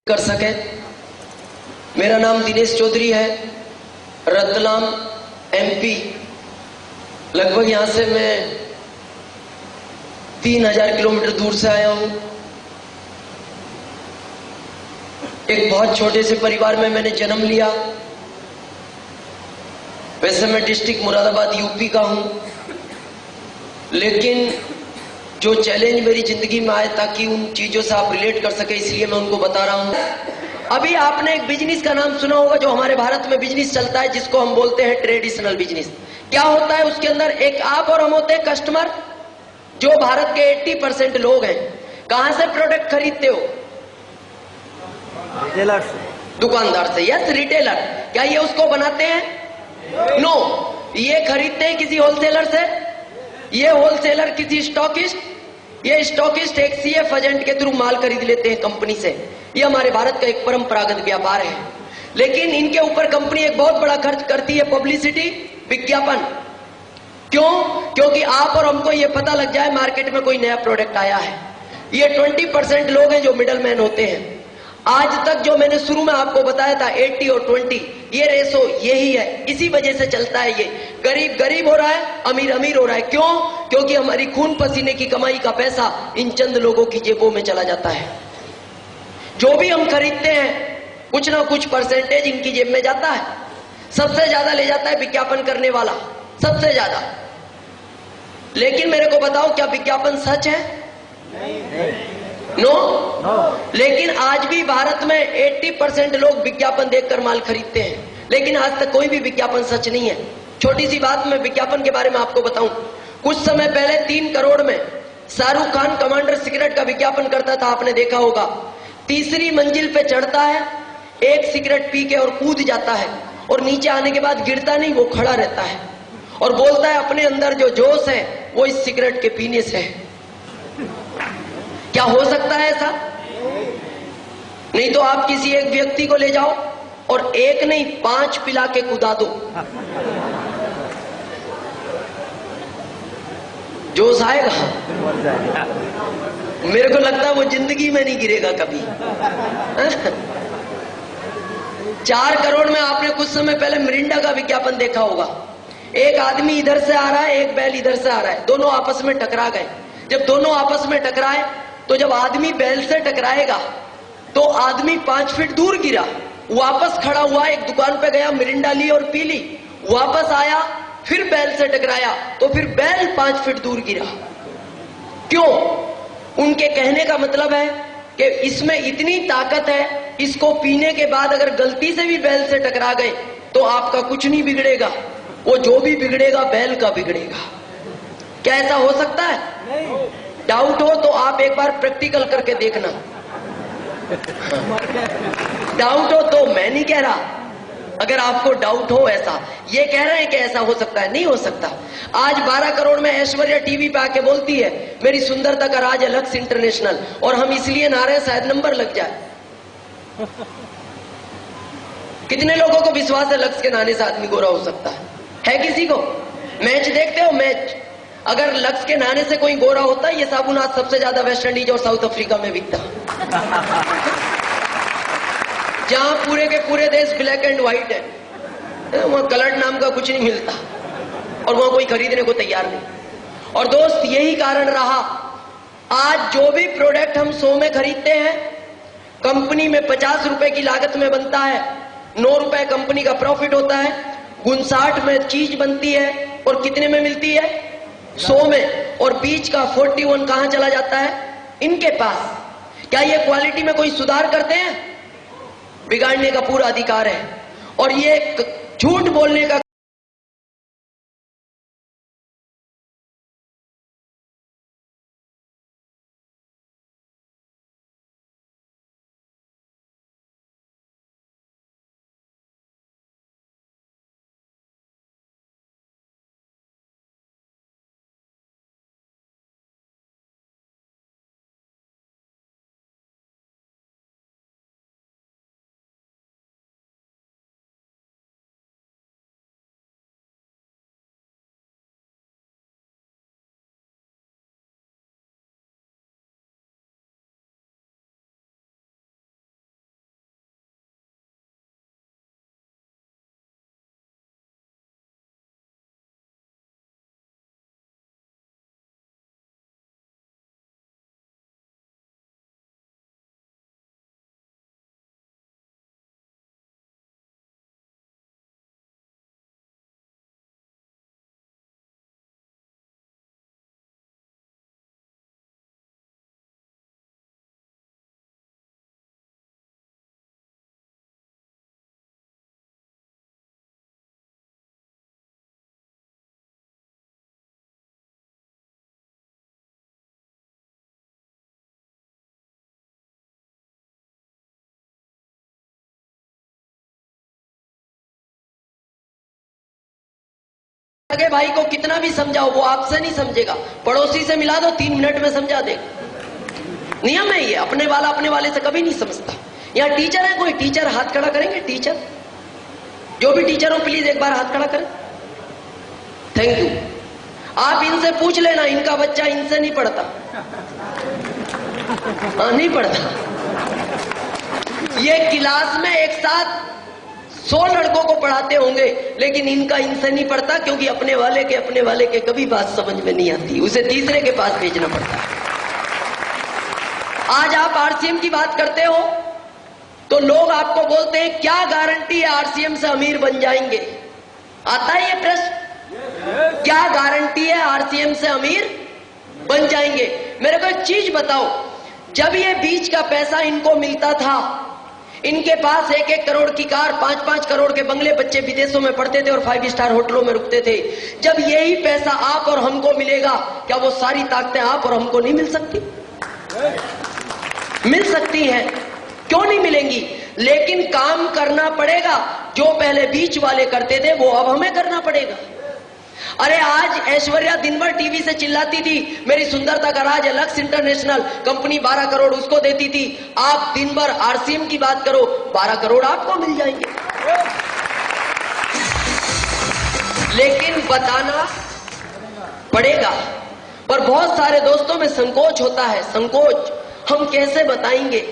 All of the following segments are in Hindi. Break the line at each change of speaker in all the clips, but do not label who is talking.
कर सके। मेरा नाम दिनेश चौधरी है, रतलाम एमपी। लगभग यहां से मैं 3000 किलोमीटर दूर से आया हूं। एक बहुत छोटे से परिवार में मैंने जन्म लिया। वैसे मैं डिस्ट्रिक्ट मुरादाबाद यूपी का हूं, लेकिन जो चैलेंज मेरी जिंदगी में आए ताकि उन चीजों से आप रिलेट कर सके, इसलिए मैं उनको बता रहा हूं। अभी आपने एक बिजनेस का नाम सुना होगा जो हमारे भारत में बिजनेस चलता है, जिसको हम बोलते हैं ट्रेडिशनल बिजनेस। क्या होता है उसके अंदर? एक आप और हम होते हैं कस्टमर। जो भारत के 80% लोग हैं, कहां से प्रोडक्ट खरीदते हो?
रिटेलर से,
दुकानदार से। Yes, retailer. क्या ये उसको बनाते हैं? नो। ये खरीदते हैं किसी होलसेलर से। ये होलसेलर किसी स्टॉकिस्ट, ये स्टॉकिस्ट एक सीएफ एजेंट के थ्रू माल खरीद लेते हैं कंपनी से। ये हमारे भारत का एक परंपरागत व्यापार है। लेकिन इनके ऊपर कंपनी एक बहुत बड़ा खर्च करती है, पब्लिसिटी, विज्ञापन। क्यों? क्योंकि आप और हमको ये पता लग जाए मार्केट में कोई नया प्रोडक्ट आया है। ये 20% लोग हैं जो मिडल मैन होते हैं। आज तक जो मैंने शुरू में आपको बताया था 80 और 20, ये रेशो यही है। इसी वजह से चलता है। ये गरीब गरीब हो रहा है, अमीर अमीर हो रहा है। क्यों? क्योंकि हमारी खून पसीने की कमाई का पैसा इन चंद लोगों की जेबों में चला जाता है। जो भी हम खरीदते हैं कुछ ना कुछ परसेंटेज इनकी जेब में जाता है। सबसे ज्यादा ले जाता है विज्ञापन करने वाला, सबसे ज्यादा। लेकिन मेरे को बताओ, क्या विज्ञापन सच है? नो। लेकिन आज भी भारत में 80% लोग विज्ञापन देखकर माल खरीदते हैं, लेकिन आज तक कोई भी विज्ञापन सच नहीं है। छोटी सी बात मैं विज्ञापन के बारे में आपको बताऊं। कुछ समय पहले 3 करोड़ में शाहरुख खान कमांडर सिगरेट का विज्ञापन करता था, आपने देखा होगा। तीसरी मंजिल पे चढ़ता है, एक सिगरेट पी के और कूद जाता है, और नीचे आने के बाद गिरता नहीं, वो खड़ा रहता है और बोलता है अपने अंदर जो जोश है वो इस सिगरेट के पीने से है। क्या हो सकता है ऐसा? नहीं तो आप किसी एक व्यक्ति को ले जाओ और एक नहीं 5 पिला के कुदा दो, जोश आएगा? मेरे को लगता है वो जिंदगी में नहीं गिरेगा कभी। 4 करोड़ में आपने कुछ समय पहले मिरिंडा का विज्ञापन देखा होगा। एक आदमी इधर से आ रहा है, एक बैल इधर से आ रहा है, दोनों आपस में टकरा गए। जब दोनों आपस में टकराए तो जब आदमी बैल से टकराएगा तो आदमी 5 फीट दूर गिरा, वापस खड़ा हुआ, एक दुकान पे गया, मिरिंडा ली और पी ली, वापस आया, फिर बैल से टकराया तो फिर बैल 5 फीट दूर गिरा। क्यों? उनके कहने का मतलब है कि इसमें इतनी ताकत है, इसको पीने के बाद अगर गलती से भी बैल से टकरा गए तो आपका कुछ नहीं बिगड़ेगा, वो जो भी बिगड़ेगा बैल का बिगड़ेगा। क्या ऐसा हो सकता है? नहीं। डाउट हो तो आप एक बार प्रैक्टिकल करके देखना। डाउट हो तो, मैं नहीं कह रहा, अगर आपको डाउट हो ऐसा, ये कह रहे हैं कि ऐसा हो सकता है, नहीं हो सकता। आज 12 करोड़ में ऐश्वर्या टीवी पे आके बोलती है मेरी सुंदरता का राज है लक्स इंटरनेशनल, और हम इसलिए ना रहे हैं शायद नंबर लग जाए। कितने लोगों को विश्वास है लक्स के नहाने से आदमी गोरा हो सकता है किसी को? मैच देखते हो? मैच अगर लक्स के नहाने से कोई गोरा होता, ये साबुन आज सबसे ज्यादा वेस्ट इंडीज और साउथ अफ्रीका में बिकता, जहां पूरे के पूरे देश ब्लैक एंड व्हाइट है, वहां कलर्ड नाम का कुछ नहीं मिलता और वहां कोई खरीदने को तैयार नहीं। और दोस्त, यही कारण रहा, आज जो भी प्रोडक्ट हम 100 में खरीदते हैं, कंपनी में 50 रुपए की लागत में बनता है, 9 रुपए कंपनी का प्रॉफिट होता है, 59 में चीज बनती है और कितने में मिलती है? 100 में। और बीच का 41 कहां चला जाता है? इनके पास। क्या ये क्वालिटी में कोई सुधार करते हैं? बिगाड़ने का पूरा अधिकार है। और ये झूठ बोलने का सगे भाई को कितना भी समझाओ वो आपसे नहीं समझेगा, पड़ोसी से मिला दो 3 मिनट में समझा देगा। नियम है ये, अपने वाला अपने वाले से कभी नहीं समझता। यहाँ टीचर है, कोई टीचर हाथ खड़ा करेंगे? टीचर, जो भी टीचर हो प्लीज एक बार हाथ खड़ा करें। Thank you. आप इनसे पूछ लेना, इनका बच्चा इनसे नहीं पढ़ता। नहीं पढ़ता। ये क्लास में एक साथ 100 लड़कों को पढ़ाते होंगे, लेकिन इनका इनसे नहीं पढ़ता, क्योंकि अपने वाले के कभी बात समझ में नहीं आती, उसे तीसरे के पास भेजना पड़ता है। आज आप आरसीएम की बात करते हो तो लोग आपको बोलते हैं क्या गारंटी है आरसीएम से अमीर बन जाएंगे? आता है ये प्रश्न, क्या गारंटी है आरसीएम से अमीर बन जाएंगे? मेरे को एक चीज बताओ, जब ये बीच का पैसा इनको मिलता था, इनके पास 1-1 करोड़ की कार, 5-5 करोड़ के बंगले, बच्चे विदेशों में पढ़ते थे और 5 स्टार होटलों में रुकते थे। जब यही पैसा आप और हमको मिलेगा, क्या वो सारी ताकतें आप और हमको नहीं मिल सकती? मिल सकती हैं, क्यों नहीं मिलेंगी? लेकिन काम करना पड़ेगा। जो पहले बीच वाले करते थे वो अब हमें करना पड़ेगा। अरे आज ऐश्वर्या दिन भर टीवी से चिल्लाती थी मेरी सुंदरता का राज है, लक्स इंटरनेशनल कंपनी 12 करोड़ उसको देती थी। आप दिन भर आरसीएम की बात करो, 12 करोड़ आपको मिल जाएंगे। लेकिन बताना पड़ेगा। पर बहुत सारे दोस्तों में संकोच होता है, संकोच। हम कैसे बताएंगे?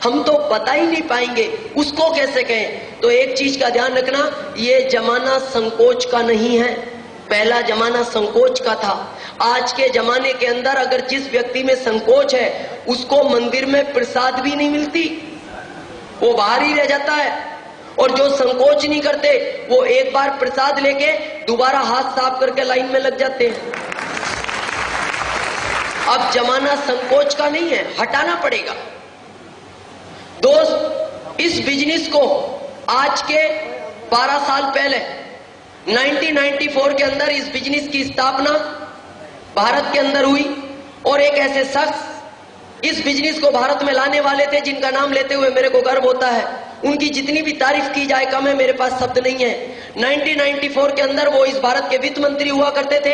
हम तो बता ही नहीं पाएंगे, उसको कैसे कहें? तो एक चीज का ध्यान रखना, ये जमाना संकोच का नहीं है। पहला जमाना संकोच का था। आज के जमाने के अंदर अगर जिस व्यक्ति में संकोच है, उसको मंदिर में प्रसाद भी नहीं मिलती, वो बाहर ही रह जाता है। और जो संकोच नहीं करते, वो एक बार प्रसाद लेके दोबारा हाथ साफ करके लाइन में लग जाते हैं। अब जमाना संकोच का नहीं है, हटाना पड़ेगा। दोस्त, इस बिजनेस को आज के 12 साल पहले 1994 के अंदर इस बिजनेस की स्थापना भारत के अंदर हुई, और एक ऐसे शख्स इस बिजनेस को भारत में लाने वाले थे जिनका नाम लेते हुए मेरे को गर्व होता है। उनकी जितनी भी तारीफ की जाए कम है, मेरे पास शब्द नहीं है। 1994 के अंदर वो इस भारत के वित्त मंत्री हुआ करते थे।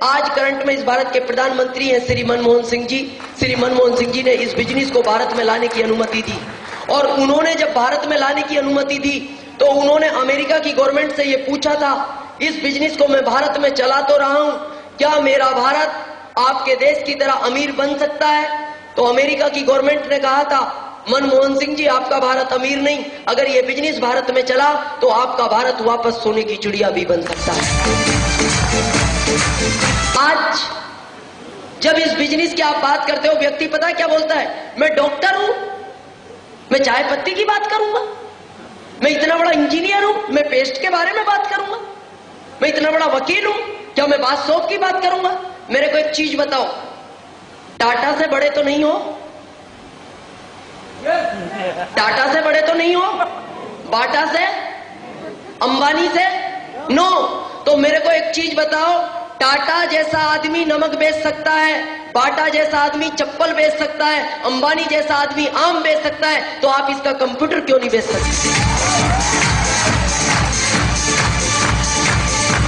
आज करंट में इस भारत के प्रधानमंत्री हैं श्री मनमोहन सिंह जी। श्री मनमोहन सिंह जी ने इस बिजनेस को भारत में लाने की अनुमति दी, और उन्होंने जब भारत में लाने की अनुमति दी तो उन्होंने अमेरिका की गवर्नमेंट से ये पूछा था, इस बिजनेस को मैं भारत में चला तो रहा हूं, क्या मेरा भारत आपके देश की तरह अमीर बन सकता है? तो अमेरिका की गवर्नमेंट ने कहा था, मनमोहन सिंह जी आपका भारत अमीर नहीं, अगर ये बिजनेस भारत में चला तो आपका भारत वापस सोने की चिड़िया भी बन सकता है। आज जब इस बिजनेस की आप बात करते हो, व्यक्ति पता है क्या बोलता है? मैं डॉक्टर हूं, मैं चाय पत्ती की बात करूंगा, मैं इतना बड़ा इंजीनियर हूं, मैं पेस्ट के बारे में बात करूंगा, मैं इतना बड़ा वकील हूं, क्या मैं बात सोप की बात करूंगा? मेरे को एक चीज बताओ, टाटा से बड़े तो नहीं हो? टाटा से बड़े तो नहीं हो? बाटा से, अंबानी से? नो। तो मेरे को एक चीज बताओ, टाटा जैसा आदमी नमक बेच सकता है, बाटा जैसा आदमी चप्पल बेच सकता है, अंबानी जैसा आदमी आम बेच सकता है, तो आप इसका कंप्यूटर क्यों नहीं बेच सकते?